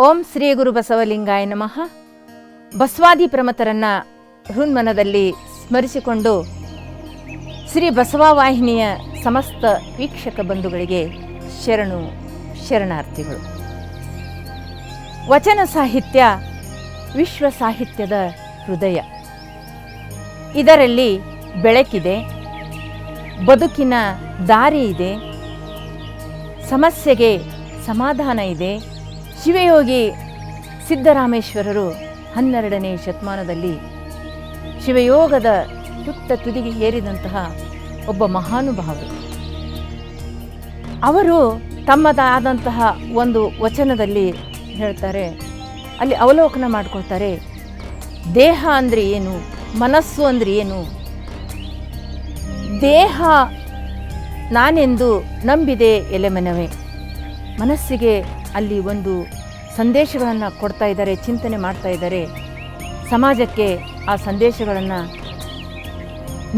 ಓಂ ಶ್ರೀ ಗುರು ಬಸವಲಿಂಗಾಯ ನಮಃ. ಬಸವಾದಿ ಪ್ರಮಥರನ್ನ ಹೃನ್ಮನದಲ್ಲಿ ಸ್ಮರಿಸಿಕೊಂಡು ಶ್ರೀ ಬಸವ ವಾಹಿನಿಯ ಸಮಸ್ತ ವೀಕ್ಷಕ ಬಂಧುಗಳಿಗೆ ಶರಣು ಶರಣಾರ್ಥಿಗಳು. ವಚನ ಸಾಹಿತ್ಯ ವಿಶ್ವ ಸಾಹಿತ್ಯದ ಹೃದಯ. ಇದರಲ್ಲಿ ಬೆಳಕಿದೆ, ಬದುಕಿನ ದಾರಿ ಇದೆ, ಸಮಸ್ಯೆಗೆ ಸಮಾಧಾನ ಇದೆ. ಶಿವಯೋಗಿ ಸಿದ್ದರಾಮೇಶ್ವರರು 12ನೇ ಶತಮಾನದಲ್ಲಿ ಶಿವಯೋಗದ ತುತ್ತ ತುದಿಗೆ ಏರಿದಂತಹ ಒಬ್ಬ ಮಹಾನುಭಾವರು. ಅವರು ತಮ್ಮದಾದಂತಹ ಒಂದು ವಚನದಲ್ಲಿ ಹೇಳ್ತಾರೆ, ಅಲ್ಲಿ ಅವಲೋಕನ ಮಾಡ್ಕೊಳ್ತಾರೆ, ದೇಹ ಅಂದರೆ ಏನು, ಮನಸ್ಸು ಅಂದರೆ ಏನು, ದೇಹ ನಾನೆಂದು ನಂಬಿದೆ ಎಲೆಮನವೇ. ಮನಸ್ಸಿಗೆ ಅಲ್ಲಿ ಒಂದು ಸಂದೇಶಗಳನ್ನು ಕೊಡ್ತಾ ಇದ್ದಾರೆ, ಚಿಂತನೆ ಮಾಡ್ತಾ ಇದ್ದಾರೆ, ಸಮಾಜಕ್ಕೆ ಆ ಸಂದೇಶಗಳನ್ನು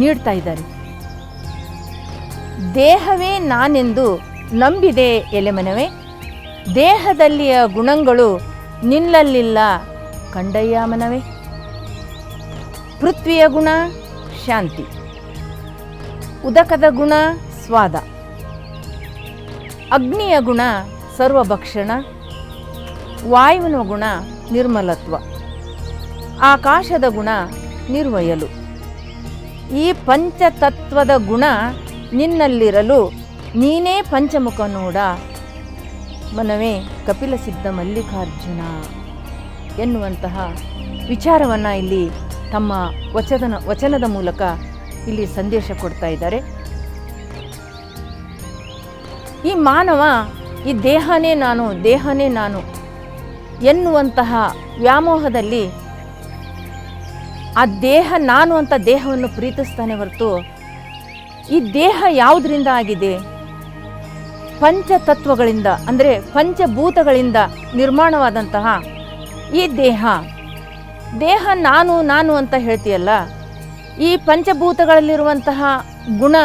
ನೀಡ್ತಾ ಇದ್ದಾರೆ. ದೇಹವೇ ನಾನೆಂದು ನಂಬಿದೆ ಎಲೆಮನವೇ, ದೇಹದಲ್ಲಿಯ ಗುಣಗಳು ನಿಲ್ಲಲಿಲ್ಲ ಕಂಡಯ್ಯ ಮನವೇ. ಪೃಥ್ವಿಯ ಗುಣ ಶಾಂತಿ, ಉದಕದ ಗುಣ ಸ್ವಾದ, ಅಗ್ನಿಯ ಗುಣ ಸರ್ವಭಕ್ಷಣ, ವಾಯುವಿನ ಗುಣ ನಿರ್ಮಲತ್ವ, ಆಕಾಶದ ಗುಣ ನಿರ್ವಯಲು. ಈ ಪಂಚತತ್ವದ ಗುಣ ನಿನ್ನಲ್ಲಿರಲು ನೀನೇ ಪಂಚಮುಖ ನೋಡ ಮನವೇ ಕಪಿಲ ಸಿದ್ಧ ಮಲ್ಲಿಕಾರ್ಜುನ ಎನ್ನುವಂತಹ ವಿಚಾರವನ್ನು ಇಲ್ಲಿ ತಮ್ಮ ವಚನದ ಮೂಲಕ ಇಲ್ಲಿ ಸಂದೇಶ ಕೊಡ್ತಾ ಇದ್ದಾರೆ. ಈ ಮಾನವ ಈ ದೇಹನೇ ನಾನು, ದೇಹನೇ ನಾನು ಎನ್ನುವಂತಹ ವ್ಯಾಮೋಹದಲ್ಲಿ ಆ ದೇಹ ನಾನು ಅಂತ ದೇಹವನ್ನು ಪ್ರೀತಿಸ್ತಾನೆ ಹೊರತು ಈ ದೇಹ ಯಾವುದರಿಂದ ಆಗಿದೆ? ಪಂಚತತ್ವಗಳಿಂದ, ಅಂದರೆ ಪಂಚಭೂತಗಳಿಂದ ನಿರ್ಮಾಣವಾದಂತಹ ಈ ದೇಹ ನಾನು ನಾನು ಅಂತ ಹೇಳ್ತೀಯಲ್ಲ, ಈ ಪಂಚಭೂತಗಳಲ್ಲಿರುವಂತಹ ಗುಣ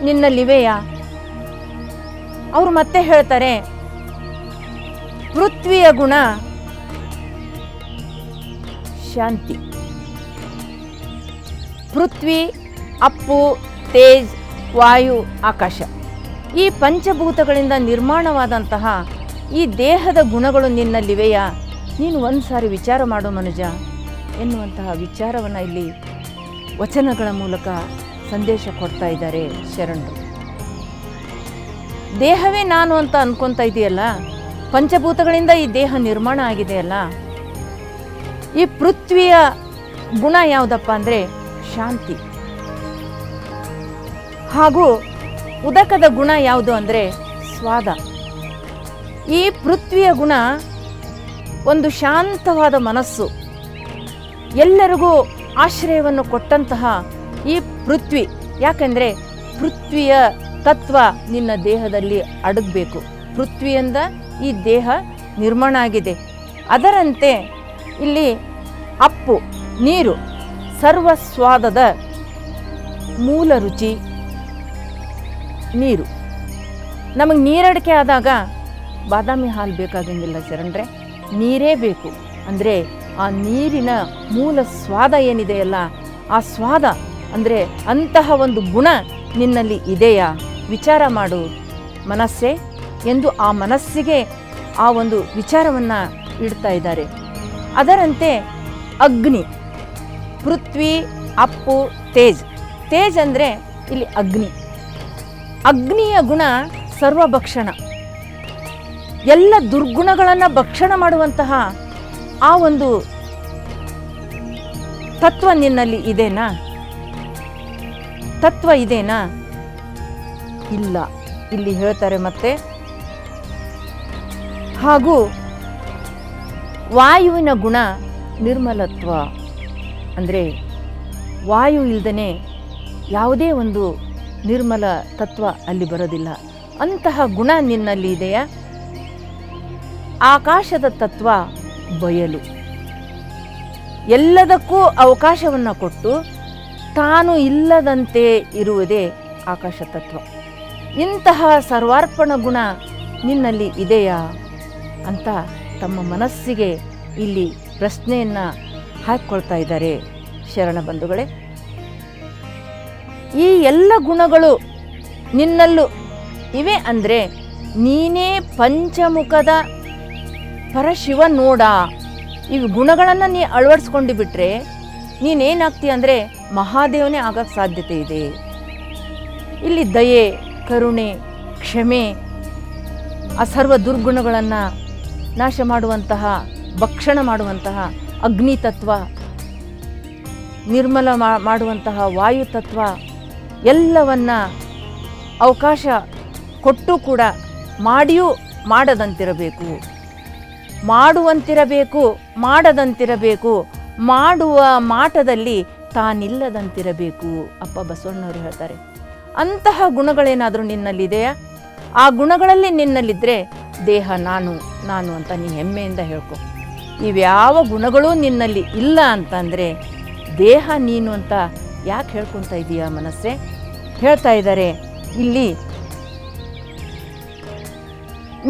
ನಿನ್ನಲ್ಲಿವೆಯಾ? ಅವರು ಮತ್ತೆ ಹೇಳ್ತಾರೆ, ಪೃಥ್ವಿಯ ಗುಣ ಶಾಂತಿ. ಪೃಥ್ವಿ, ಅಪ್ಪು, ತೇಜ್, ವಾಯು, ಆಕಾಶ, ಈ ಪಂಚಭೂತಗಳಿಂದ ನಿರ್ಮಾಣವಾದಂತಹ ಈ ದೇಹದ ಗುಣಗಳು ನಿನ್ನಲ್ಲಿವೆಯಾ? ನೀನು ಒಂದು ಸಾರಿ ವಿಚಾರ ಮಾಡು ಮನುಜ ಎನ್ನುವಂತಹ ವಿಚಾರವನ್ನು ಇಲ್ಲಿ ವಚನಗಳ ಮೂಲಕ ಸಂದೇಶ ಕೊಡ್ತಾ ಇದ್ದಾರೆ ಶರಣರು. ದೇಹವೇ ನಾನು ಅಂತ ಅನ್ಕೊತಾ ಇದೆಯಲ್ಲ, ಪಂಚಭೂತಗಳಿಂದ ಈ ದೇಹ ನಿರ್ಮಾಣ ಆಗಿದೆಯಲ್ಲ, ಈ ಪೃಥ್ವಿಯ ಗುಣ ಯಾವುದಪ್ಪ ಅಂದರೆ ಶಾಂತಿ. ಹಾಗೂ ಉದಕದ ಗುಣ ಯಾವುದು ಅಂದರೆ ಸ್ವಾದ. ಈ ಪೃಥ್ವಿಯ ಗುಣ ಒಂದು ಶಾಂತವಾದ ಮನಸ್ಸು, ಎಲ್ಲರಿಗೂ ಆಶ್ರಯವನ್ನು ಕೊಟ್ಟಂತಹ ಈ ಪೃಥ್ವಿ. ಯಾಕೆಂದರೆ ಪೃಥ್ವಿಯ ತತ್ವ ನಿನ್ನ ದೇಹದಲ್ಲಿ ಅಡಗಬೇಕು. ಪೃಥ್ವಿಯಿಂದ ಈ ದೇಹ ನಿರ್ಮಾಣ ಆಗಿದೆ. ಅದರಂತೆ ಇಲ್ಲಿ ಅಪ್ಪು, ನೀರು, ಸರ್ವಸ್ವಾದದ ಮೂಲ ರುಚಿ ನೀರು. ನಮಗೆ ನೀರಡಿಕೆ ಆದಾಗ ಬಾದಾಮಿ ಹಾಲು ಬೇಕಾಗಂಗಿಲ್ಲ ಶರಣರೇ, ನೀರೇ ಬೇಕು. ಅಂದರೆ ಆ ನೀರಿನ ಮೂಲ ಸ್ವಾದ ಏನಿದೆಯಲ್ಲ, ಆ ಸ್ವಾದ ಅಂದರೆ ಅಂತಹ ಒಂದು ಗುಣ ನಿನ್ನಲ್ಲಿ ಇದೆಯಾ? ವಿಚಾರ ಮಾಡು ಮನಸ್ಸೇ ಎಂದು ಆ ಮನಸ್ಸಿಗೆ ಆ ಒಂದು ವಿಚಾರವನ್ನು ಇಡ್ತಾ ಇದ್ದಾರೆ. ಅದರಂತೆ ಅಗ್ನಿ, ಪೃಥ್ವಿ, ಅಪ್ಪು, ತೇಜ್. ತೇಜ್ ಅಂದರೆ ಇಲ್ಲಿ ಅಗ್ನಿ. ಅಗ್ನಿಯ ಗುಣ ಸರ್ವಭಕ್ಷಣ, ಎಲ್ಲ ದುರ್ಗುಣಗಳನ್ನು ಭಕ್ಷಣ ಮಾಡುವಂತಹ ಆ ಒಂದು ತತ್ವ ನಿನ್ನಲ್ಲಿ ಇದೆನಾ? ತತ್ವ ಇದೆನಾ? ಇಲ್ಲ. ಇಲ್ಲಿ ಹೇಳ್ತಾರೆ ಮತ್ತೆ, ಹಾಗೂ ವಾಯುವಿನ ಗುಣ ನಿರ್ಮಲತ್ವ. ಅಂದರೆ ವಾಯು ಇಲ್ಲದೇ ಯಾವುದೇ ಒಂದು ನಿರ್ಮಲ ತತ್ವ ಅಲ್ಲಿ ಬರೋದಿಲ್ಲ. ಅಂತಹ ಗುಣ ನಿನ್ನಲ್ಲಿ ಇದೆಯಾ? ಆಕಾಶದ ತತ್ವ ಬಯಲು, ಎಲ್ಲದಕ್ಕೂ ಅವಕಾಶವನ್ನು ಕೊಟ್ಟು ತಾನು ಇಲ್ಲದಂತೆ ಇರುವುದೇ ಆಕಾಶ ತತ್ವ. ಇಂತಹ ಸರ್ವಾರ್ಪಣ ಗುಣ ನಿನ್ನಲ್ಲಿ ಇದೆಯಾ ಅಂತ ತಮ್ಮ ಮನಸ್ಸಿಗೆ ಇಲ್ಲಿ ಪ್ರಶ್ನೆಯನ್ನು ಹಾಕಿಕೊಳ್ತಾ ಇದ್ದಾರೆ ಶರಣ ಬಂಧುಗಳೇ. ಈ ಎಲ್ಲ ಗುಣಗಳು ನಿನ್ನಲ್ಲೂ ಇವೆ ಅಂದರೆ ನೀನೇ ಪಂಚಮುಖದ ಪರಶಿವ ನೋಡ. ಈ ಗುಣಗಳನ್ನು ನೀ ಅಳವಡಿಸ್ಕೊಂಡು ಬಿಟ್ರೆ ನೀನೇನಾಗ್ತೀಯ ಅಂದರೆ ಮಹಾದೇವನೇ ಆಗಕ್ಕೆ ಸಾಧ್ಯತೆ ಇದೆ. ಇಲ್ಲಿ ದಯೆ, ಕರುಣೆ, ಕ್ಷಮೆ, ಆ ಸರ್ವ ದುರ್ಗುಣಗಳನ್ನು ನಾಶ ಮಾಡುವಂತಹ, ಭಕ್ಷಣ ಮಾಡುವಂತಹ ಅಗ್ನಿ ತತ್ವ, ನಿರ್ಮಲ ಮಾಡುವಂತಹ ವಾಯು ತತ್ವ ಎಲ್ಲವನ್ನ ಅವಕಾಶ ಕೊಟ್ಟು ಕೂಡ ಮಾಡಿಯೂ ಮಾಡದಂತಿರಬೇಕು, ಮಾಡುವಂತಿರಬೇಕು, ಮಾಡದಂತಿರಬೇಕು, ಮಾಡುವ ಮಾಟದಲ್ಲಿ ತಾನಿಲ್ಲದಂತಿರಬೇಕು. ಅಪ್ಪ ಬಸವಣ್ಣವರು ಹೇಳ್ತಾರೆ. ಅಂತಹ ಗುಣಗಳೇನಾದರೂ ನಿನ್ನಲ್ಲಿದೆಯಾ? ಆ ಗುಣಗಳಲ್ಲಿ ನಿನ್ನಲ್ಲಿದ್ದರೆ ದೇಹ ನಾನು ನಾನು ಅಂತ ನೀ ಹೆಮ್ಮೆಯಿಂದ ಹೇಳ್ಕೊ. ಇವ್ಯಾವ ಗುಣಗಳೂ ನಿನ್ನಲ್ಲಿ ಇಲ್ಲ ಅಂತಂದರೆ ದೇಹ ನೀನು ಅಂತ ಯಾಕೆ ಹೇಳ್ಕೊತ ಇದೀಯಾ ಮನಸ್ಸೇ? ಹೇಳ್ತಾ ಇದ್ದಾರೆ ಇಲ್ಲಿ,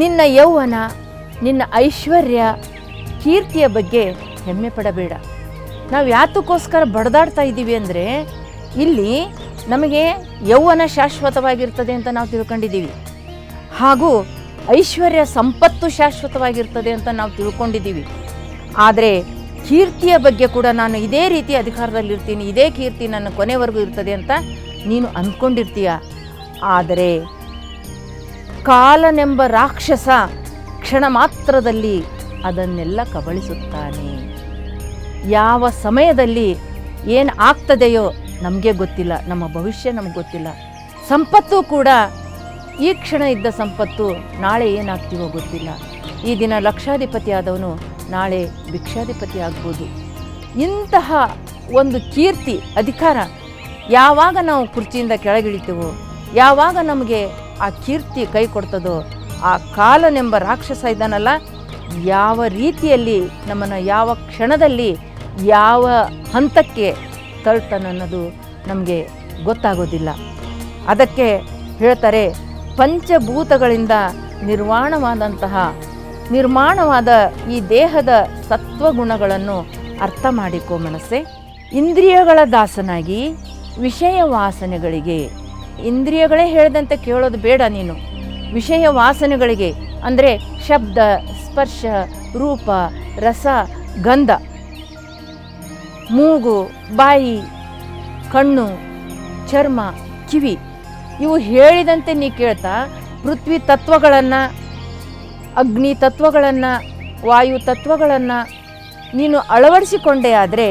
ನಿನ್ನ ಯೌವನ, ನಿನ್ನ ಐಶ್ವರ್ಯ, ಕೀರ್ತಿಯ ಬಗ್ಗೆ ಹೆಮ್ಮೆ ಪಡಬೇಡ. ನಾವು ಯಾತಕ್ಕೋಸ್ಕರ ಬಡದಾಡ್ತಾ ಇದ್ದೀವಿ ಅಂದರೆ ಇಲ್ಲಿ ನಮಗೆ ಯೌವನ ಶಾಶ್ವತವಾಗಿರ್ತದೆ ಅಂತ ನಾವು ತಿಳ್ಕೊಂಡಿದ್ದೀವಿ, ಹಾಗೂ ಐಶ್ವರ್ಯ ಸಂಪತ್ತು ಶಾಶ್ವತವಾಗಿರ್ತದೆ ಅಂತ ನಾವು ತಿಳ್ಕೊಂಡಿದ್ದೀವಿ. ಆದರೆ ಕೀರ್ತಿಯ ಬಗ್ಗೆ ಕೂಡ ನಾನು ಇದೇ ರೀತಿ ಅಧಿಕಾರದಲ್ಲಿರ್ತೀನಿ, ಇದೇ ಕೀರ್ತಿ ನನ್ನ ಕೊನೆವರೆಗೂ ಇರ್ತದೆ ಅಂತ ನೀನು ಅಂದ್ಕೊಂಡಿರ್ತೀಯ. ಆದರೆ ಕಾಲನೆಂಬ ರಾಕ್ಷಸ ಕ್ಷಣ ಮಾತ್ರದಲ್ಲಿ ಅದನ್ನೆಲ್ಲ ಕಬಳಿಸುತ್ತಾನೆ. ಯಾವ ಸಮಯದಲ್ಲಿ ಏನು ಆಗ್ತದೆಯೋ ನಮಗೆ ಗೊತ್ತಿಲ್ಲ, ನಮ್ಮ ಭವಿಷ್ಯ ನಮಗೆ ಗೊತ್ತಿಲ್ಲ. ಸಂಪತ್ತು ಕೂಡ ಈ ಕ್ಷಣ ಇದ್ದ ಸಂಪತ್ತು ನಾಳೆ ಏನಾಗ್ತೀವೋ ಗೊತ್ತಿಲ್ಲ. ಈ ದಿನ ಲಕ್ಷಾಧಿಪತಿ ಆದವನು ನಾಳೆ ಭಿಕ್ಷಾಧಿಪತಿ ಆಗ್ಬೋದು. ಇಂತಹ ಒಂದು ಕೀರ್ತಿ, ಅಧಿಕಾರ ಯಾವಾಗ ನಾವು ಕುರ್ಚಿಯಿಂದ ಕೆಳಗಿಳಿತೀವೋ, ಯಾವಾಗ ನಮಗೆ ಆ ಕೀರ್ತಿ ಕೈ ಕೊಡ್ತದೋ, ಆ ಕಾಲನೆಂಬ ರಾಕ್ಷಸ ಇದ್ದಾನಲ್ಲ, ಯಾವ ರೀತಿಯಲ್ಲಿ ನಮ್ಮನ್ನು ಯಾವ ಕ್ಷಣದಲ್ಲಿ ಯಾವ ಹಂತಕ್ಕೆ ತಳ್ತಾನನ್ನೋದು ನಮಗೆ ಗೊತ್ತಾಗೋದಿಲ್ಲ. ಅದಕ್ಕೆ ಹೇಳ್ತಾರೆ, ಪಂಚಭೂತಗಳಿಂದ ನಿರ್ಮಾಣವಾದ ಈ ದೇಹದ ಸತ್ವಗುಣಗಳನ್ನು ಅರ್ಥ ಮಾಡಿಕೋ ಮನಸ್ಸೇ. ಇಂದ್ರಿಯಗಳ ದಾಸನಾಗಿ ವಿಷಯ ವಾಸನೆಗಳಿಗೆ, ಇಂದ್ರಿಯಗಳೇ ಹೇಳಿದಂತೆ ಕೇಳೋದು ಬೇಡ ನೀನು. ವಿಷಯ ವಾಸನೆಗಳಿಗೆ ಅಂದರೆ ಶಬ್ದ, ಸ್ಪರ್ಶ, ರೂಪ, ರಸ, ಗಂಧ, ಮೂಗು, ಬಾಯಿ, ಕಣ್ಣು, ಚರ್ಮ, ಕಿವಿ, ಇವು ಹೇಳಿದಂತೆ ನೀ ಕೇಳ್ತಾ ಪೃಥ್ವಿ ತತ್ವಗಳನ್ನು, ಅಗ್ನಿ ತತ್ವಗಳನ್ನು, ವಾಯು ತತ್ವಗಳನ್ನು ನೀನು ಅಳವಡಿಸಿಕೊಂಡೇ ಆದರೆ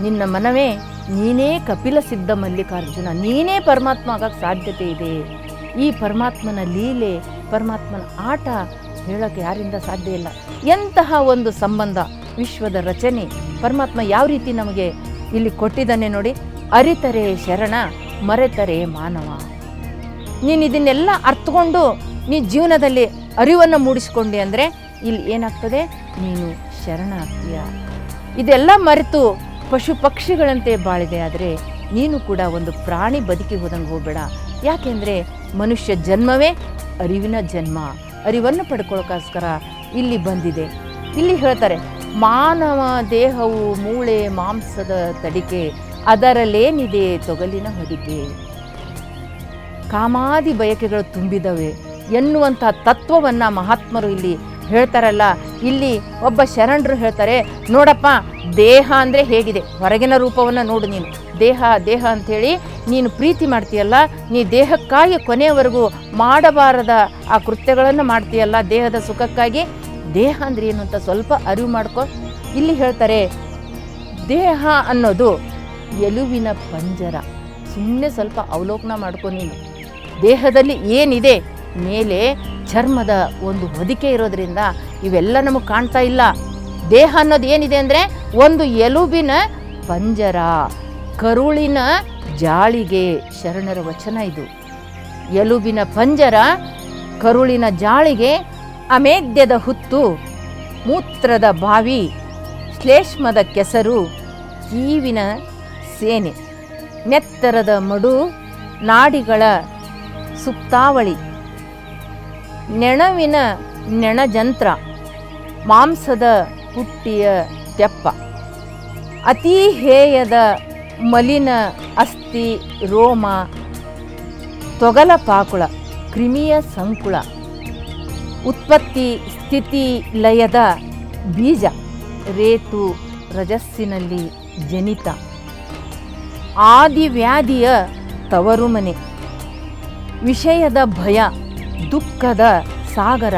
ನಿನ್ನ ಮನವೇ ನೀನೇ ಕಪಿಲ ಸಿದ್ಧ ಮಲ್ಲಿಕಾರ್ಜುನ, ನೀನೇ ಪರಮಾತ್ಮ ಆಗಕ್ಕೆ ಸಾಧ್ಯತೆ ಇದೆ. ಈ ಪರಮಾತ್ಮನ ಲೀಲೆ, ಪರಮಾತ್ಮನ ಆಟ ಹೇಳೋಕ್ಕೆ ಯಾರಿಂದ ಸಾಧ್ಯ ಇಲ್ಲ. ಎಂತಹ ಒಂದು ಸಂಬಂಧ, ವಿಶ್ವದ ರಚನೆ ಪರಮಾತ್ಮ ಯಾವ ರೀತಿ ನಮಗೆ ಇಲ್ಲಿ ಕೊಟ್ಟಿದ್ದಾನೆ ನೋಡಿ. ಅರಿತರೆ ಶರಣ, ಮರೆತರೆ ಮಾನವ. ನೀನು ಇದನ್ನೆಲ್ಲ ಅರ್ಥಕೊಂಡು ನೀ ಜೀವನದಲ್ಲಿ ಅರಿವನ್ನು ಮೂಡಿಸ್ಕೊಂಡೆ ಅಂದರೆ ಇಲ್ಲಿ ಏನಾಗ್ತದೆ, ನೀನು ಶರಣ ಆಗ್ತೀಯ. ಇದೆಲ್ಲ ಮರೆತು ಪಶು ಪಕ್ಷಿಗಳಂತೆ ಬಾಳಿದೆ ಆದರೆ ನೀನು ಕೂಡ ಒಂದು ಪ್ರಾಣಿ ಬದುಕಿ ಹೋದಂಗೆ ಹೋಗಬೇಡ. ಯಾಕೆಂದರೆ ಮನುಷ್ಯ ಜನ್ಮವೇ ಅರಿವಿನ ಜನ್ಮ. ಅರಿವನ್ನು ಪಡ್ಕೊಳ್ಳೋಕ್ಕೋಸ್ಕರ ಇಲ್ಲಿ ಬಂದಿದೆ. ಇಲ್ಲಿ ಹೇಳ್ತಾರೆ, ಮಾನವ ದೇಹವು ಮೂಳೆ ಮಾಂಸದ ತಡಿಕೆ, ಅದರಲ್ಲೇನಿದೆ ತೊಗಲಿನ ಹೊದಿಕೆ. ಕಾಮಾದಿ ಬಯಕೆಗಳು ತುಂಬಿದವೆ ಎನ್ನುವಂಥ ತತ್ವವನ್ನು ಮಹಾತ್ಮರು ಇಲ್ಲಿ ಹೇಳ್ತಾರಲ್ಲ. ಇಲ್ಲಿ ಒಬ್ಬ ಶರಣರು ಹೇಳ್ತಾರೆ, ನೋಡಪ್ಪ ದೇಹ ಅಂದರೆ ಹೇಗಿದೆ, ಹೊರಗಿನ ರೂಪವನ್ನು ನೋಡು ನೀನು. ದೇಹ ದೇಹ ಅಂಥೇಳಿ ನೀನು ಪ್ರೀತಿ ಮಾಡ್ತೀಯಲ್ಲ, ನೀ ದೇಹಕ್ಕಾಗಿ ಕೊನೆಯವರೆಗೂ ಮಾಡಬಾರದ ಆ ಕೃತ್ಯಗಳನ್ನು ಮಾಡ್ತೀಯಲ್ಲ ದೇಹದ ಸುಖಕ್ಕಾಗಿ. ದೇಹ ಅಂದರೆ ಏನು ಅಂತ ಸ್ವಲ್ಪ ಅರಿವು ಮಾಡ್ಕೊ. ಇಲ್ಲಿ ಹೇಳ್ತಾರೆ, ದೇಹ ಅನ್ನೋದು ಎಲುವಿನ ಪಂಜರ. ಸುಮ್ಮನೆ ಸ್ವಲ್ಪ ಅವಲೋಕನ ಮಾಡ್ಕೊ ನೀನು. ದೇಹದಲ್ಲಿ ಏನಿದೆ, ಮೇಲೆ ಚರ್ಮದ ಒಂದು ಹೊದಿಕೆ ಇರೋದ್ರಿಂದ ಇವೆಲ್ಲ ನಮಗೆ ಕಾಣ್ತಾ ಇಲ್ಲ. ದೇಹ ಅನ್ನೋದು ಏನಿದೆ ಅಂದರೆ ಒಂದು ಎಲುಬಿನ ಪಂಜರ, ಕರುಳಿನ ಜಾಳಿಗೆ. ಶರಣರ ವಚನ ಇದು. ಎಲುಬಿನ ಪಂಜರ, ಕರುಳಿನ ಜಾಳಿಗೆ, ಅಮೇದ್ಯದ ಹುತ್ತು, ಮೂತ್ರದ ಬಾವಿ, ಶ್ಲೇಷ್ಮದ ಕೆಸರು, ಕೀವಿನ ಸೇನೆ, ನೆತ್ತರದ ಮಡು, ನಾಡಿಗಳ ಸುಪ್ತಾವಳಿ, ನೆಣವಿನ ನೆಣಜಂತ್ರ, ಮಾಂಸದ ಪುಟ್ಟಿಯ ತೆಪ್ಪ, ಅತೀ ಹೇಯದ ಮಲಿನ ಅಸ್ಥಿ ರೋಮ, ತೊಗಲ ಪಾಕುಳ ಕ್ರಿಮಿಯ ಸಂಕುಳ, ಉತ್ಪತ್ತಿ ಸ್ಥಿತಿ ಲಯದ ಬೀಜ, ರೇತು ರಜಸ್ಸಿನಲ್ಲಿ ಜನಿತ, ಆದಿವ್ಯಾಧಿಯ ತವರು ಮನೆ, ವಿಷಯದ ಭಯ ದುಃಖದ ಸಾಗರ,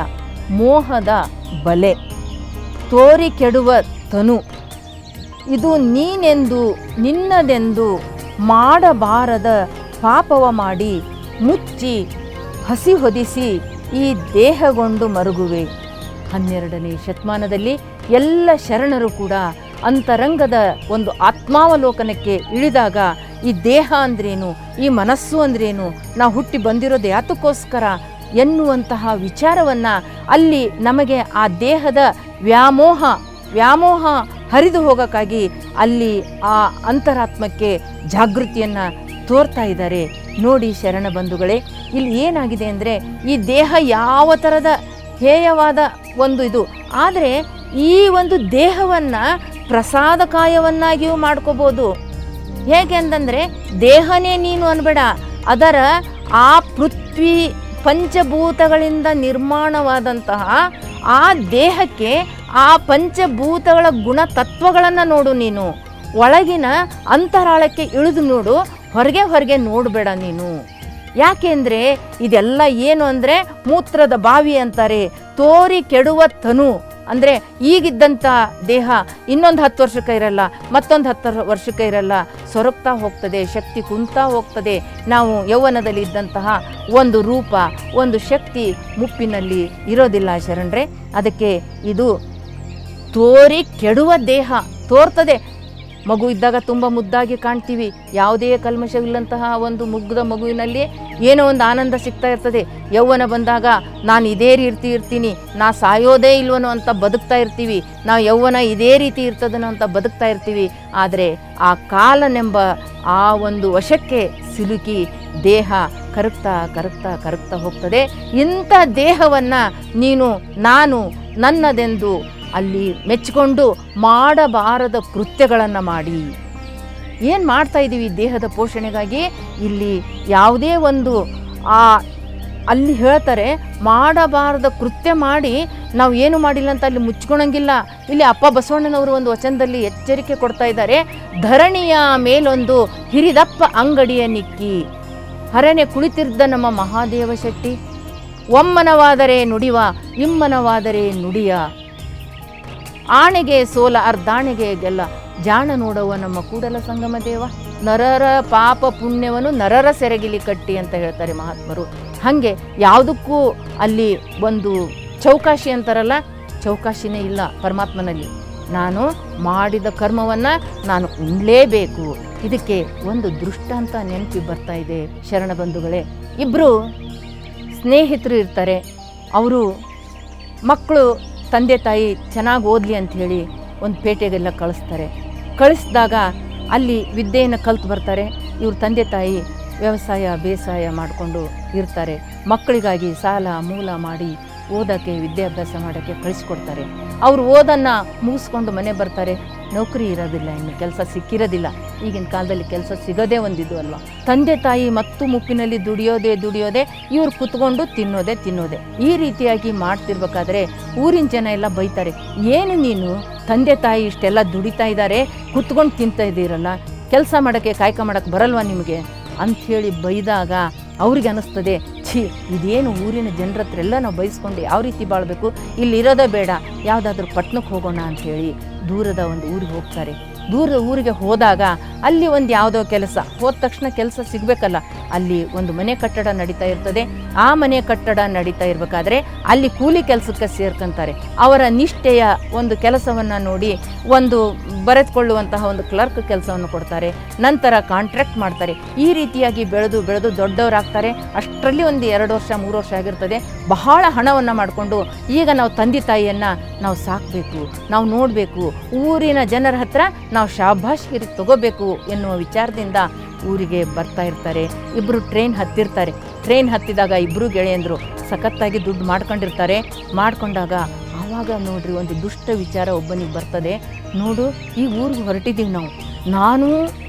ಮೋಹದ ಬಲೆ, ತೋರಿ ಕೆಡುವ ತನು, ಇದು ನೀನೆಂದು ನಿನ್ನದೆಂದು ಮಾಡಬಾರದ ಪಾಪವ ಮಾಡಿ ಮುಚ್ಚಿ ಹಸಿ ಹೊದಿಸಿ ಈ ದೇಹಗೊಂಡು ಮರುಗುವೆ. 12ನೇ ಶತಮಾನದಲ್ಲಿ ಎಲ್ಲ ಶರಣರು ಕೂಡ ಅಂತರಂಗದ ಒಂದು ಆತ್ಮಾವಲೋಕನಕ್ಕೆ ಇಳಿದಾಗ ಈ ದೇಹ ಅಂದ್ರೇನು, ಈ ಮನಸ್ಸು ಅಂದ್ರೇನು, ನಾವು ಹುಟ್ಟಿ ಬಂದಿರೋದು ಯಾತಕ್ಕೋಸ್ಕರ ಎನ್ನುವಂತಹ ವಿಚಾರವನ್ನು ಅಲ್ಲಿ ನಮಗೆ ಆ ದೇಹದ ವ್ಯಾಮೋಹ ಹರಿದು ಹೋಗೋಕ್ಕಾಗಿ ಅಲ್ಲಿ ಆ ಅಂತರಾತ್ಮಕ್ಕೆ ಜಾಗೃತಿಯನ್ನು ತೋರ್ತಾ ಇದ್ದಾರೆ. ನೋಡಿ ಶರಣ ಬಂಧುಗಳೇ, ಇಲ್ಲಿ ಏನಾಗಿದೆ ಅಂದರೆ ಈ ದೇಹ ಯಾವ ಥರದ ಹೇಯವಾದ ಒಂದು ಇದು, ಆದರೆ ಈ ಒಂದು ದೇಹವನ್ನು ಪ್ರಸಾದಕಾಯವನ್ನಾಗಿಯೂ ಮಾಡ್ಕೋಬೋದು. ಹೇಗೆ ಅಂತಂದರೆ ದೇಹನೇ ನೀನು ಅನ್ಬೇಡ, ಅದರ ಆ ಪೃಥ್ವಿ ಪಂಚಭೂತಗಳಿಂದ ನಿರ್ಮಾಣವಾದಂತಹ ಆ ದೇಹಕ್ಕೆ ಆ ಪಂಚಭೂತಗಳ ಗುಣತತ್ವಗಳನ್ನು ನೋಡು. ನೀನು ಒಳಗಿನ ಅಂತರಾಳಕ್ಕೆ ಇಳಿದು ನೋಡು, ಹೊರಗೆ ನೋಡಬೇಡ ನೀನು. ಯಾಕೆಂದರೆ ಇದೆಲ್ಲ ಏನು ಅಂದರೆ ಮೂತ್ರದ ಬಾವಿ ಅಂತಾರೆ. ತೋರಿ ಕೆಡುವ ತನು ಅಂದರೆ ಈಗಿದ್ದಂಥ ದೇಹ ಇನ್ನೊಂದು 10 ವರ್ಷಕ್ಕೆ ಇರಲ್ಲ, ಮತ್ತೊಂದು 10 ವರ್ಷಕ್ಕೆ ಇರಲ್ಲ, ಸೊರಗ್ತಾ ಹೋಗ್ತದೆ, ಶಕ್ತಿ ಕುಂತಾ ಹೋಗ್ತದೆ. ನಾವು ಯೌವನದಲ್ಲಿ ಇದ್ದಂತಹ ಒಂದು ರೂಪ, ಒಂದು ಶಕ್ತಿ ಮುಪ್ಪಿನಲ್ಲಿ ಇರೋದಿಲ್ಲ ಶರಣರೇ. ಅದಕ್ಕೆ ಇದು ತೋರಿ ಕೆಡುವ ದೇಹ ತೋರ್ತದೆ. ಮಗು ಇದ್ದಾಗ ತುಂಬ ಮುದ್ದಾಗಿ ಕಾಣ್ತೀವಿ, ಯಾವುದೇ ಕಲ್ಮಶವಿಲ್ಲಂತಹ ಒಂದು ಮುಗ್ಧ ಮಗುವಿನಲ್ಲಿ ಏನೋ ಒಂದು ಆನಂದ ಸಿಗ್ತಾ ಇರ್ತದೆ. ಯೌವನ ಬಂದಾಗ ನಾನು ಇದೇ ರೀತಿ ಇರ್ತೀನಿ, ನಾ ಸಾಯೋದೇ ಇಲ್ವನೋ ಅಂತ ಬದುಕ್ತಾ ಇರ್ತೀವಿ. ನಾವು ಯೌವನ ಇದೇ ರೀತಿ ಇರ್ತದನೋ ಅಂತ ಬದುಕ್ತಾ ಇರ್ತೀವಿ. ಆದರೆ ಆ ಕಾಲನೆಂಬ ಆ ಒಂದು ವಶಕ್ಕೆ ಸಿಲುಕಿ ದೇಹ ಕರಗ್ತಾ ಹೋಗ್ತದೆ. ಇಂಥ ದೇಹವನ್ನು ನೀನು ನಾನು ನನ್ನದೆಂದು ಅಲ್ಲಿ ಮೆಚ್ಚಿಕೊಂಡು ಮಾಡಬಾರದ ಕೃತ್ಯಗಳನ್ನು ಮಾಡಿ ಏನು ಮಾಡ್ತಾ ಇದ್ದೀವಿ ದೇಹದ ಪೋಷಣೆಗಾಗಿ. ಇಲ್ಲಿ ಯಾವುದೇ ಒಂದು ಅಲ್ಲಿ ಹೇಳ್ತಾರೆ ಮಾಡಬಾರದ ಕೃತ್ಯ ಮಾಡಿ ನಾವು ಏನು ಮಾಡಿಲ್ಲ ಅಂತ ಅಲ್ಲಿ ಮುಚ್ಕೊಳಂಗಿಲ್ಲ. ಇಲ್ಲಿ ಅಪ್ಪ ಬಸವಣ್ಣನವರು ಒಂದು ವಚನದಲ್ಲಿ ಎಚ್ಚರಿಕೆ ಕೊಡ್ತಾ ಇದ್ದಾರೆ. ಧರಣಿಯ ಮೇಲೊಂದು ಹಿರಿದಪ್ಪ ಅಂಗಡಿಯ ನಿಕ್ಕಿ ಹರನೆ ಕುಳಿತಿದ್ದ ನಮ್ಮ ಮಹಾದೇವ ಶೆಟ್ಟಿ, ಒಮ್ಮನವಾದರೆ ನುಡಿವ ಇಮ್ಮನವಾದರೆ ನುಡಿಯ, ಆಣೆಗೆ ಸೋಲ ಅರ್ಧಾಣೆಗೆ ಗೆಲ್ಲ, ಜಾಣ ನೋಡುವ ನಮ್ಮ ಕೂಡಲ ಸಂಗಮ ದೇವ, ನರರ ಪಾಪ ಪುಣ್ಯವನ್ನು ನರರ ಸೆರಗಿಲಿ ಕಟ್ಟಿ ಅಂತ ಹೇಳ್ತಾರೆ ಮಹಾತ್ಮರು. ಹಾಗೆ ಯಾವುದಕ್ಕೂ ಅಲ್ಲಿ ಒಂದು ಚೌಕಾಶಿ ಅಂತಾರಲ್ಲ, ಚೌಕಾಶಿನೇ ಇಲ್ಲ ಪರಮಾತ್ಮನಲ್ಲಿ. ನಾನು ಮಾಡಿದ ಕರ್ಮವನ್ನು ನಾನು ಉಣ್ಲೇಬೇಕು. ಇದಕ್ಕೆ ಒಂದು ದೃಷ್ಟಾಂತ ನೆನಪಿ ಬರ್ತಾ ಇದೆ ಶರಣ ಬಂಧುಗಳೇ. ಇಬ್ಬರು ಸ್ನೇಹಿತರು ಇರ್ತಾರೆ. ಅವರು ಮಕ್ಕಳು ತಂದೆ ತಾಯಿ ಚೆನ್ನಾಗಿ ಓದಲಿ ಅಂಥೇಳಿ ಒಂದು ಪೇಟೆಗೆಲ್ಲ ಕಳಿಸಿದಾಗ ಅಲ್ಲಿ ವಿದ್ಯೆಯನ್ನು ಕಲ್ತು ಬರ್ತಾರೆ. ಇವ್ರ ತಂದೆ ತಾಯಿ ವ್ಯವಸಾಯ ಬೇಸಾಯ ಮಾಡಿಕೊಂಡು ಇರ್ತಾರೆ. ಮಕ್ಕಳಿಗಾಗಿ ಸಾಲ ಮೂಲ ಮಾಡಿ ಓದೋಕ್ಕೆ ವಿದ್ಯಾಭ್ಯಾಸ ಮಾಡೋಕ್ಕೆ ಕಳಿಸ್ಕೊಡ್ತಾರೆ. ಅವರು ಓದನ್ನು ಮುಗಿಸ್ಕೊಂಡು ಮನೆ ಬರ್ತಾರೆ. ನೌಕರಿ ಇರೋದಿಲ್ಲ, ಇನ್ನು ಕೆಲಸ ಸಿಕ್ಕಿರೋದಿಲ್ಲ. ಈಗಿನ ಕಾಲದಲ್ಲಿ ಕೆಲಸ ಸಿಗೋದೇ ಒಂದಿದು ಅಲ್ವಾ. ತಂದೆ ತಾಯಿ ಮತ್ತು ಮುಪ್ಪಿನಲ್ಲಿ ದುಡಿಯೋದೇ ಇವ್ರು ಕುತ್ಕೊಂಡು ತಿನ್ನೋದೇ. ಈ ರೀತಿಯಾಗಿ ಮಾಡ್ತಿರ್ಬೇಕಾದ್ರೆ ಊರಿನ ಜನ ಎಲ್ಲ ಬೈತಾರೆ. ಏನು ನೀನು ತಂದೆ ತಾಯಿ ಇಷ್ಟೆಲ್ಲ ದುಡಿತಾ ಇದ್ದಾರೆ, ಕುತ್ಕೊಂಡು ತಿಂತಾ ಇದ್ದೀರಲ್ಲ, ಕೆಲಸ ಮಾಡೋಕ್ಕೆ ಕಾಯಕ ಮಾಡೋಕ್ಕೆ ಬರಲ್ವಾ ನಿಮಗೆ ಅಂಥೇಳಿ ಬೈದಾಗ ಅವ್ರಿಗೆ ಅನ್ನಿಸ್ತದೆ, ಇದೇನು ಊರಿನ ಜನರ ಹತ್ರ ಎಲ್ಲ ನಾವು ಬಯಸ್ಕೊಂಡು ಯಾವ ರೀತಿ ಬಾಳಬೇಕು, ಇಲ್ಲಿರೋದೇ ಬೇಡ, ಯಾವುದಾದ್ರೂ ಪಟ್ಟಣಕ್ಕೆ ಹೋಗೋಣ ಅಂಥೇಳಿ ದೂರದ ಒಂದು ಊರಿಗೆ ಹೋಗ್ತಾರೆ. ದೂರದ ಊರಿಗೆ ಹೋದಾಗ ಅಲ್ಲಿ ಒಂದು ಯಾವುದೋ ಕೆಲಸ, ಹೋದ ತಕ್ಷಣ ಕೆಲಸ ಸಿಗಬೇಕಲ್ಲ, ಅಲ್ಲಿ ಒಂದು ಮನೆ ಕಟ್ಟಡ ನಡೀತಾ ಇರ್ತದೆ. ಆ ಮನೆ ಕಟ್ಟಡ ನಡೀತಾ ಇರಬೇಕಾದ್ರೆ ಅಲ್ಲಿ ಕೂಲಿ ಕೆಲಸಕ್ಕೆ ಸೇರ್ಕೊಂತಾರೆ. ಅವರ ನಿಷ್ಠೆಯ ಒಂದು ಕೆಲಸವನ್ನು ನೋಡಿ ಒಂದು ಬರೆದುಕೊಳ್ಳುವಂತಹ ಒಂದು ಕ್ಲರ್ಕ್ ಕೆಲಸವನ್ನು ಕೊಡ್ತಾರೆ. ನಂತರ ಕಾಂಟ್ರಾಕ್ಟ್ ಮಾಡ್ತಾರೆ. ಈ ರೀತಿಯಾಗಿ ಬೆಳೆದು ದೊಡ್ಡವರಾಗ್ತಾರೆ. ಅಷ್ಟರಲ್ಲಿ ಒಂದು 2 ವರ್ಷ 3 ವರ್ಷ ಆಗಿರ್ತದೆ. ಬಹಳ ಹಣವನ್ನು ಮಾಡಿಕೊಂಡು ಈಗ ನಾವು ತಂದೆ ತಾಯಿಯನ್ನು ನಾವು ಸಾಕಬೇಕು, ನಾವು ನೋಡಬೇಕು, ಊರಿನ ಜನರ ಹತ್ರ ನಾವು ಶಾಬಾಷ್ಗಿರಿ ತಗೋಬೇಕು ಎನ್ನುವ ವಿಚಾರದಿಂದ ಊರಿಗೆ ಬರ್ತಾ ಇರ್ತಾರೆ. ಇಬ್ಬರು ಟ್ರೈನ್ ಹತ್ತಿರ್ತಾರೆ. ಟ್ರೈನ್ ಹತ್ತಿದಾಗ ಇಬ್ಬರು ಗೆಳೆಯಂದರು ಸಖತ್ತಾಗಿ ದುಡ್ಡು ಮಾಡ್ಕೊಂಡಿರ್ತಾರೆ. ಮಾಡ್ಕೊಂಡಾಗ ಆವಾಗ ನೋಡ್ರಿ ಒಂದು ದುಷ್ಟ ವಿಚಾರ ಒಬ್ಬನಿಗೆ ಬರ್ತದೆ, ನೋಡು ಈ ಊರಿಗೆ ಹೊರಟಿದ್ದೀವಿ ನಾವು, ನಾನು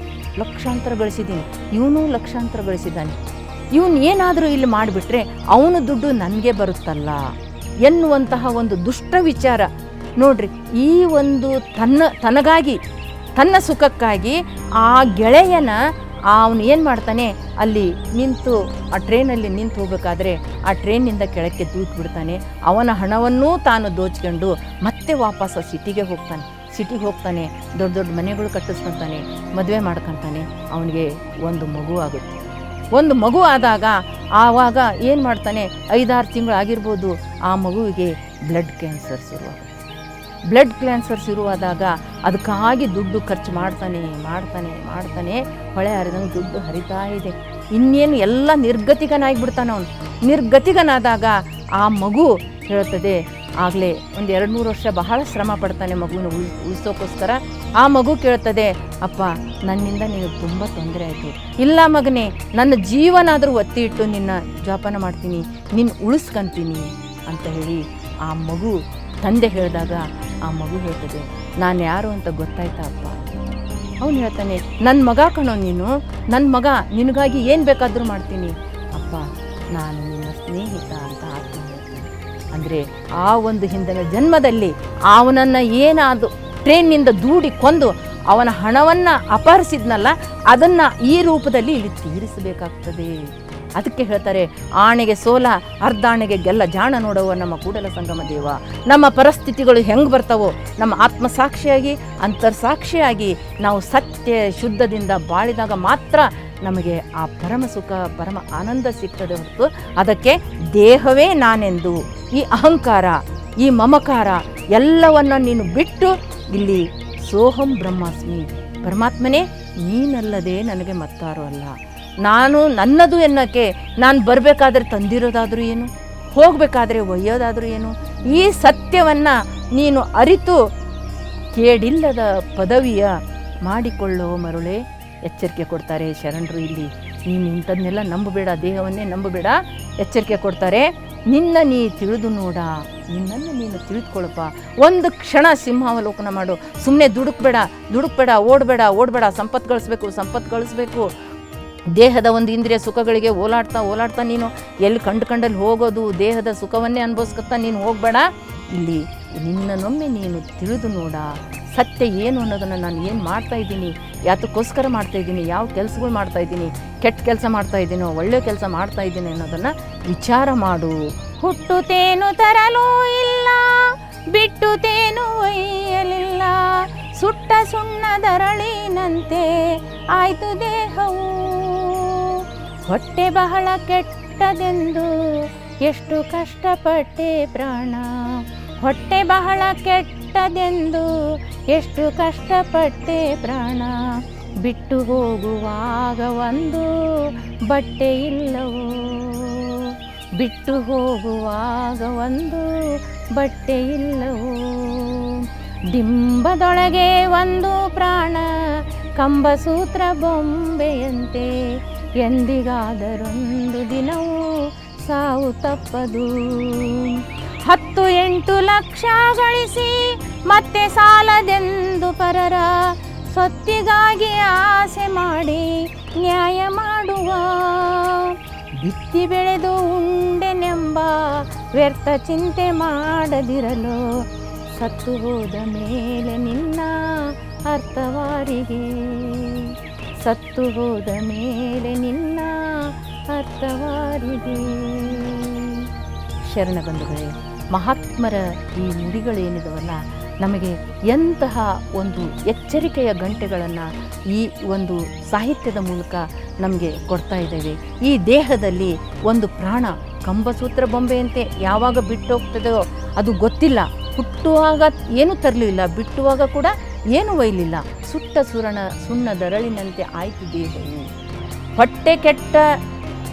ಲಕ್ಷಾಂತರ ಗಳಿಸಿದ್ದೀನಿ, ಇವನು ಲಕ್ಷಾಂತರ ಗಳಿಸಿದ್ದಾನೆ, ಇವನು ಏನಾದರೂ ಇಲ್ಲಿ ಮಾಡಿಬಿಟ್ರೆ ಅವನ ದುಡ್ಡು ನನಗೆ ಬರುತ್ತಲ್ಲ ಎನ್ನುವಂತಹ ಒಂದು ದುಷ್ಟ ವಿಚಾರ ನೋಡ್ರಿ. ಈ ಒಂದು ತನಗಾಗಿ ತನ್ನ ಸುಖಕ್ಕಾಗಿ ಆ ಗೆಳೆಯನ ಅವನು ಏನು ಮಾಡ್ತಾನೆ, ಅಲ್ಲಿ ನಿಂತು ಆ ಟ್ರೈನಲ್ಲಿ ನಿಂತು ಹೋಗಬೇಕಾದ್ರೆ ಆ ಟ್ರೈನಿಂದ ಕೆಳಕ್ಕೆ ತೂತ್ಬಿಡ್ತಾನೆ. ಅವನ ಹಣವನ್ನೂ ತಾನು ದೋಚ್ಕೊಂಡು ಮತ್ತೆ ವಾಪಸ್ ಸಿಟಿಗೆ ಹೋಗ್ತಾನೆ, ದೊಡ್ಡ ದೊಡ್ಡ ಮನೆಗಳು ಕಟ್ಟಿಸ್ಕೊತಾನೆ, ಮದುವೆ ಮಾಡ್ಕೊತಾನೆ. ಅವನಿಗೆ ಒಂದು ಮಗು ಆಗುತ್ತೆ. ಒಂದು ಮಗು ಆದಾಗ ಆವಾಗ ಏನು ಮಾಡ್ತಾನೆ, 5-6 ತಿಂಗಳು ಆಗಿರ್ಬೋದು, ಆ ಮಗುವಿಗೆ ಬ್ಲಡ್ ಕ್ಯಾನ್ಸರ್ ಶುರುವಾದಾಗ ಅದಕ್ಕಾಗಿ ದುಡ್ಡು ಖರ್ಚು ಮಾಡ್ತಾನೆ. ಹೊಳೆ ಹರಿದಂಗೆ ದುಡ್ಡು ಹರಿತಾ ಇದೆ. ಇನ್ನೇನು ಎಲ್ಲ ನಿರ್ಗತಿಕನಾಗಿಬಿಡ್ತಾನೆ ಅವನು. ನಿರ್ಗತಿಕನಾದಾಗ ಆ ಮಗು ಹೇಳ್ತದೆ, ಆಗಲೇ ಒಂದು 2-3 ವರ್ಷ ಬಹಳ ಶ್ರಮ ಪಡ್ತಾನೆ ಮಗುವಿನ ಉಳಿಸೋಕ್ಕೋಸ್ಕರ. ಆ ಮಗು ಕೇಳ್ತದೆ, ಅಪ್ಪ ನನ್ನಿಂದ ನಿನಗೆ ತುಂಬ ತೊಂದರೆ ಆಯಿತು, ಇಲ್ಲ ಮಗನೇ ನನ್ನ ಜೀವನಾದರೂ ಒತ್ತಿ ಇಟ್ಟು ನಿನ್ನ ಜೋಪಾನ ಮಾಡ್ತೀನಿ, ನಿನ್ನ ಉಳಿಸ್ಕೊಂತೀನಿ ಅಂತ ಹೇಳಿ ಆ ಮಗು ತಂದೆ ಹೇಳಿದಾಗ ಆ ಮಗು ಹೇಳ್ತದೆ, ನಾನು ಯಾರು ಅಂತ ಗೊತ್ತಾಯ್ತಾ ಅಪ್ಪ? ಅವನು ಹೇಳ್ತಾನೆ, ನನ್ನ ಮಗ ಕಣೋ ನೀನು, ನನ್ನ ಮಗ, ನಿನಗಾಗಿ ಏನು ಬೇಕಾದರೂ ಮಾಡ್ತೀನಿ ಅಪ್ಪ, ನಾನು ನಿನ್ನ ಸ್ನೇಹಿತ ಅಂತ ಆತ್ಮ ಹೇಳ್ತಾನೆ. ಅಂದರೆ ಆ ಒಂದು ಹಿಂದಿನ ಜನ್ಮದಲ್ಲಿ ಅವನನ್ನು ಏನಾದರೂ ಟ್ರೈನ್ನಿಂದ ದೂಡಿ ಕೊಂದು ಅವನ ಹಣವನ್ನು ಅಪಹರಿಸಿದ್ನಲ್ಲ, ಅದನ್ನು ಈ ರೂಪದಲ್ಲಿ ಇಲ್ಲಿ ತೀರಿಸಬೇಕಾಗ್ತದೆ. ಅದಕ್ಕೆ ಹೇಳ್ತಾರೆ, ಆಣೆಗೆ ಸೋಲ ಅರ್ಧಾಣೆಗೆ ಗೆಲ್ಲ, ಜಾಣ ನೋಡುವ ನಮ್ಮ ಕೂಡಲ ಸಂಗಮ ದೇವ. ನಮ್ಮ ಪರಿಸ್ಥಿತಿಗಳು ಹೆಂಗೆ ಬರ್ತಾವೋ ನಮ್ಮ ಆತ್ಮಸಾಕ್ಷಿಯಾಗಿ ಅಂತರ್ಸಾಕ್ಷಿಯಾಗಿ ನಾವು ಸತ್ಯ ಶುದ್ಧದಿಂದ ಬಾಳಿದಾಗ ಮಾತ್ರ ನಮಗೆ ಆ ಪರಮ ಸುಖ ಪರಮ ಆನಂದ ಸಿಗ್ತದೆ ಹೊರತು ಅದಕ್ಕೆ ದೇಹವೇ ನಾನೆಂದು ಈ ಅಹಂಕಾರ ಈ ಮಮಕಾರ ಎಲ್ಲವನ್ನು ನೀನು ಬಿಟ್ಟು ಇಲ್ಲಿ ಸೋಹಂ ಬ್ರಹ್ಮಾಸ್ಮಿ, ಪರಮಾತ್ಮನೇ ನೀನಲ್ಲದೆ ನನಗೆ ಮತ್ತಾರು ಅಲ್ಲ, ನಾನು ನನ್ನದು ಎನ್ನೋಕ್ಕೆ ನಾನು ಬರಬೇಕಾದ್ರೆ ತಂದಿರೋದಾದರೂ ಏನು, ಹೋಗಬೇಕಾದ್ರೆ ಒಯ್ಯೋದಾದರೂ ಏನು, ಈ ಸತ್ಯವನ್ನು ನೀನು ಅರಿತು ಕೇಡಿಲ್ಲದ ಪದವಿಯ ಮಾಡಿಕೊಳ್ಳೋ ಮರುಳೆ ಎಚ್ಚರಿಕೆ ಕೊಡ್ತಾರೆ ಶರಣರು. ಇಲ್ಲಿ ನೀನು ಇಂಥದನ್ನೆಲ್ಲ ನಂಬಬೇಡ, ದೇಹವನ್ನೇ ನಂಬಬೇಡ, ಎಚ್ಚರಿಕೆ ಕೊಡ್ತಾರೆ. ನಿನ್ನ ನೀ ತಿಳಿದು ನೋಡ, ನಿನ್ನನ್ನು ನೀನು ತಿಳಿದುಕೊಳ್ಳಪ್ಪ. ಒಂದು ಕ್ಷಣ ಸಿಂಹಾವಲೋಕನ ಮಾಡು. ಸುಮ್ಮನೆ ದುಡುಕ್ಬೇಡ, ಓಡಬೇಡ, ಸಂಪತ್ತು ಗಳಿಸ್ಬೇಕು. ದೇಹದ ಒಂದು ಇಂದ್ರಿಯ ಸುಖಗಳಿಗೆ ಓಲಾಡ್ತಾ ನೀನು ಎಲ್ಲಿ ಕಂಡಲ್ಲಿ ಹೋಗೋದು, ದೇಹದ ಸುಖವನ್ನೇ ಅನುಭವಿಸ್ಕೊತಾ ನೀನು ಹೋಗಬೇಡ. ಇಲ್ಲಿ ನಿನ್ನನ್ನೊಮ್ಮೆ ನೀನು ತಿಳಿದು ನೋಡ, ಸತ್ಯ ಏನು ಅನ್ನೋದನ್ನು ನಾನು ಏನು ಮಾಡ್ತಾಯಿದ್ದೀನಿ, ಯಾತಕ್ಕೋಸ್ಕರ ಮಾಡ್ತಾಯಿದ್ದೀನಿ, ಯಾವ ಕೆಲಸಗಳು ಮಾಡ್ತಾಯಿದ್ದೀನಿ, ಕೆಟ್ಟ ಕೆಲಸ ಮಾಡ್ತಾಯಿದ್ದೀನೋ ಒಳ್ಳೆಯ ಕೆಲಸ ಮಾಡ್ತಾಯಿದ್ದೀನಿ ಅನ್ನೋದನ್ನು ವಿಚಾರ ಮಾಡು. ಹುಟ್ಟುತ್ತೇನು ತರಲೂ ಇಲ್ಲ, ಬಿಟ್ಟುತೇನು ಒಯ್ಯಲಿಲ್ಲ, ಸುಟ್ಟ ಸುಣ್ಣದರಳಿನಂತೆ ಆಯ್ತು ದೇಹವು. ಹೊಟ್ಟೆ ಬಹಳ ಕೆಟ್ಟದೆಂದು ಎಷ್ಟು ಕಷ್ಟಪಟ್ಟೆ ಪ್ರಾಣ, ಹೊಟ್ಟೆ ಬಹಳ ಕೆಟ್ಟದೆಂದು ಎಷ್ಟು ಕಷ್ಟಪಟ್ಟೆ ಪ್ರಾಣ, ಬಿಟ್ಟು ಹೋಗುವಾಗ ಒಂದು ಬಟ್ಟೆ ಇಲ್ಲವೋ, ಬಿಟ್ಟು ಹೋಗುವಾಗ ಒಂದು ಬಟ್ಟೆ ಇಲ್ಲವೋ. ಡಿಂಬದೊಳಗೆ ಒಂದು ಪ್ರಾಣ ಕಂಬಸೂತ್ರ ಬೊಂಬೆಯಂತೆ, ಎಂದಿಗಾದರೊಂದು ದಿನವೂ ಸಾವು ತಪ್ಪದು. 10-8 ಲಕ್ಷ ಗಳಿಸಿ ಮತ್ತೆ ಸಾಲದೆಂದು ಪರರ ಸೊತ್ತಿಗಾಗಿ ಆಸೆ ಮಾಡಿ ನ್ಯಾಯ ಮಾಡುವ, ಬಿತ್ತಿ ಬೆಳೆದು ಉಂಡೆನೆಂಬ ವ್ಯರ್ಥ ಚಿಂತೆ ಮಾಡದಿರಲು, ಸತ್ತು ಹೋದ ಮೇಲೆ ನಿನ್ನ ಅರ್ಥವಾರಿಗೆ, ಸತ್ತು ಹೋದ ಮೇಲೆ ನಿನ್ನ ಅರ್ಥವಾರಿಗೆ. ಶರಣ ಬಂಧುಗಳೇ, ಮಹಾತ್ಮರ ಈ ನುಡಿಗಳೇನಿದವಲ್ಲ ನಮಗೆ ಎಂತಹ ಒಂದು ಎಚ್ಚರಿಕೆಯ ಗಂಟೆಗಳನ್ನು ಈ ಒಂದು ಸಾಹಿತ್ಯದ ಮೂಲಕ ನಮಗೆ ಕೊಡ್ತಾ ಇದ್ದೇವೆ. ಈ ದೇಹದಲ್ಲಿ ಒಂದು ಪ್ರಾಣ ಕಂಬಸೂತ್ರ ಬೊಂಬೆಯಂತೆ ಯಾವಾಗ ಬಿಟ್ಟೋಗ್ತದೋ ಅದು ಗೊತ್ತಿಲ್ಲ. ಹುಟ್ಟುವಾಗ ಏನೂ ತರಲಿಲ್ಲ, ಬಿಟ್ಟುವಾಗ ಕೂಡ ಏನು ಒಯ್ಯಲಿಲ್ಲ. ಸುಟ್ಟ ಸುಣ್ಣದರಳಿನಂತೆ ಆಯ್ತು ದೇಹವು.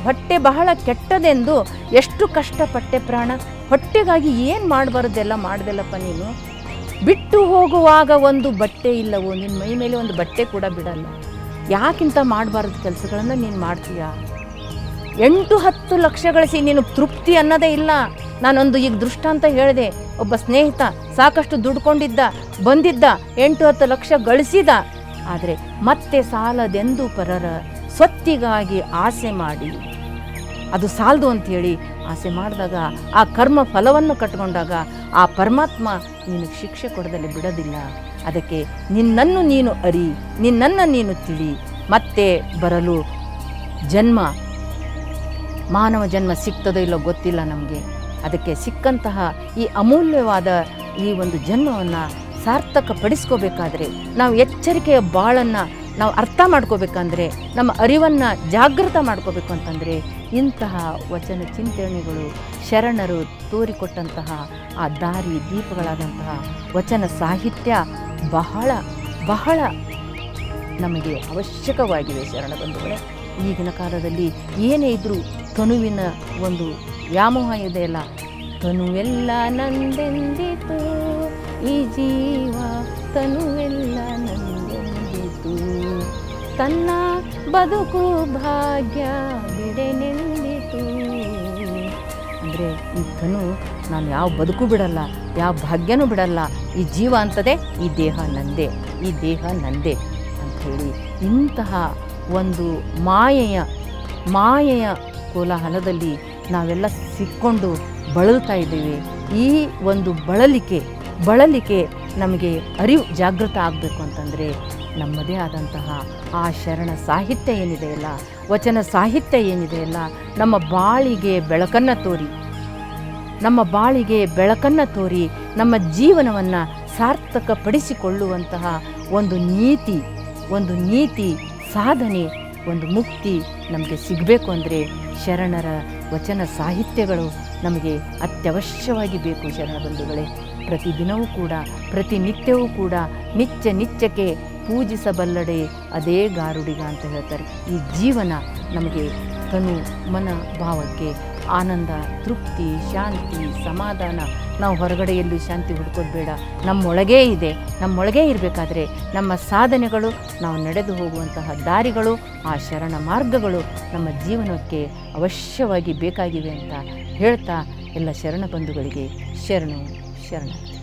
ಹೊಟ್ಟೆ ಬಹಳ ಕೆಟ್ಟದೆಂದು ಎಷ್ಟು ಕಷ್ಟಪಟ್ಟೆ ಪ್ರಾಣ. ಹೊಟ್ಟೆಗಾಗಿ ಏನು ಮಾಡಬಾರ್ದೆಲ್ಲ ಮಾಡ್ದೆಲ್ಲಪ್ಪ ನೀನು. ಬಿಟ್ಟು ಹೋಗುವಾಗ ಒಂದು ಬಟ್ಟೆ ಇಲ್ಲವೋ, ನಿನ್ನ ಮೈ ಮೇಲೆ ಒಂದು ಬಟ್ಟೆ ಕೂಡ ಬಿಡಲ್ಲ. ಯಾಕಿಂತ ಮಾಡಬಾರ್ದು ಕೆಲಸಗಳನ್ನು ನೀನು ಮಾಡ್ತೀಯ. 8-10 ಲಕ್ಷ ಗಳಿಸಿ ನೀನು ತೃಪ್ತಿ ಅನ್ನೋದೇ ಇಲ್ಲ. ನಾನೊಂದು ಈಗ ದೃಷ್ಟಾಂತ ಹೇಳಿದೆ, ಒಬ್ಬ ಸ್ನೇಹಿತ ಸಾಕಷ್ಟು ದುಡ್ಕೊಂಡಿದ್ದ, ಬಂದಿದ್ದ, 8-10 ಲಕ್ಷ ಗಳಿಸಿದ. ಆದರೆ ಮತ್ತೆ ಸಾಲದೆಂದು ಪರರ ಸ್ವತ್ತಿಗಾಗಿ ಆಸೆ ಮಾಡಿ, ಅದು ಸಾಲದು ಅಂಥೇಳಿ ಆಸೆ ಮಾಡಿದಾಗ, ಆ ಕರ್ಮ ಫಲವನ್ನು ಕಟ್ಕೊಂಡಾಗ ಆ ಪರಮಾತ್ಮ ನಿನಗೆ ಶಿಕ್ಷೆ ಕೊಡದಲ್ಲಿ ಬಿಡೋದಿಲ್ಲ. ಅದಕ್ಕೆ ನಿನ್ನನ್ನು ನೀನು ಅರಿ, ನಿನ್ನನ್ನು ನೀನು ತಿಳಿ. ಮತ್ತೆ ಬರಲು ಜನ್ಮ, ಮಾನವ ಜನ್ಮ ಸಿಗ್ತದೋ ಇಲ್ಲೋ ಗೊತ್ತಿಲ್ಲ ನಮಗೆ. ಅದಕ್ಕೆ ಸಿಕ್ಕಂತಹ ಈ ಅಮೂಲ್ಯವಾದ ಈ ಒಂದು ಜನ್ಮವನ್ನು ಸಾರ್ಥಕಪಡಿಸ್ಕೋಬೇಕಾದ್ರೆ, ನಾವು ಎಚ್ಚರಿಕೆಯ ಬಾಳನ್ನು ನಾವು ಅರ್ಥ ಮಾಡ್ಕೋಬೇಕಂದ್ರೆ, ನಮ್ಮ ಅರಿವನ್ನು ಜಾಗೃತ ಮಾಡ್ಕೋಬೇಕು ಅಂತಂದರೆ, ಇಂತಹ ವಚನ ಚಿಂತನೆಗಳು, ಶರಣರು ತೋರಿಕೊಟ್ಟಂತಹ ಆ ದಾರಿ ದೀಪಗಳಾದಂತಹ ವಚನ ಸಾಹಿತ್ಯ ಬಹಳ ಬಹಳ ನಮಗೆ ಅವಶ್ಯಕವಾಗಿವೆ ಶರಣ ಬಂಧುಗಳೇ. ಈಗಿನ ಕಾಲದಲ್ಲಿ ಏನೇ ಇದ್ದರೂ ತನುವಿನ ಒಂದು ವ್ಯಾಮೋಹ ಇದೆಯಲ್ಲ, ತನುವೆಲ್ಲ ನಂದೆಂದಿತು ಈ ಜೀವ, ತನುವೆಲ್ಲ ನಂದೆಂದಿತು, ತನ್ನ ಬದುಕು ಭಾಗ್ಯ ಬಿಡೆನೆಂದಿತು. ಅಂದರೆ ಈ ತನು, ನಾನು ಯಾವ ಬದುಕು ಬಿಡಲ್ಲ, ಯಾವ ಭಾಗ್ಯನೂ ಬಿಡಲ್ಲ, ಈ ಜೀವ ಅಂತದೆ, ಈ ದೇಹ ನಂದೇ, ಈ ದೇಹ ನಂದೇ ಅಂಥೇಳಿ ಇಂತಹ ಒಂದು ಮಾಯೆಯ ಕೋಲಾಹಲದಲ್ಲಿ ನಾವೆಲ್ಲ ಸಿಕ್ಕೊಂಡು ಬಳಲ್ತಾ ಇದ್ದೀವಿ. ಈ ಒಂದು ಬಳಲಿಕೆ ನಮಗೆ ಅರಿವು ಜಾಗೃತ ಆಗಬೇಕು ಅಂತಂದರೆ, ನಮ್ಮದೇ ಆದಂತಹ ಆ ಶರಣ ಸಾಹಿತ್ಯ ಏನಿದೆಯಲ್ಲ, ವಚನ ಸಾಹಿತ್ಯ ಏನಿದೆಯಲ್ಲ, ನಮ್ಮ ಬಾಳಿಗೆ ಬೆಳಕನ್ನು ತೋರಿ ನಮ್ಮ ಜೀವನವನ್ನು ಸಾರ್ಥಕಪಡಿಸಿಕೊಳ್ಳುವಂತಹ ಒಂದು ನೀತಿ ಸಾಧನೆ, ಒಂದು ಮುಕ್ತಿ ನಮಗೆ ಸಿಗಬೇಕು ಅಂದರೆ ಶರಣರ ವಚನ ಸಾಹಿತ್ಯಗಳು ನಮಗೆ ಅತ್ಯವಶ್ಯವಾಗಿ ಬೇಕು. ಶರಣ ಬಂಧುಗಳೇ, ಪ್ರತಿದಿನವೂ ಕೂಡ, ಪ್ರತಿನಿತ್ಯವೂ ಕೂಡ ನಿತ್ಯಕ್ಕೆ ಪೂಜಿಸಬಲ್ಲಡೆ ಅದೇ ಗಾರುಡಿಗ ಅಂತ ಹೇಳ್ತಾರೆ. ಈ ಜೀವನ ನಮಗೆ ತನು ಮನ ಭಾವಕ್ಕೆ ಆನಂದ, ತೃಪ್ತಿ, ಶಾಂತಿ, ಸಮಾಧಾನ. ನಾವು ಹೊರಗಡೆ ಎಲ್ಲೂ ಶಾಂತಿ ಹುಡ್ಕೋದು ಬೇಡ, ನಮ್ಮೊಳಗೇ ಇದೆ. ನಮ್ಮೊಳಗೇ ಇರಬೇಕಾದ್ರೆ ನಮ್ಮ ಸಾಧನೆಗಳು, ನಾವು ನಡೆದು ಹೋಗುವಂತಹ ದಾರಿಗಳು, ಆ ಶರಣ ಮಾರ್ಗಗಳು ನಮ್ಮ ಜೀವನಕ್ಕೆ ಅವಶ್ಯವಾಗಿ ಬೇಕಾಗಿವೆ ಅಂತ ಹೇಳ್ತಾ, ಎಲ್ಲ ಶರಣ ಬಂಧುಗಳಿಗೆ ಶರಣು ಶರಣಾರ್ಥಿ.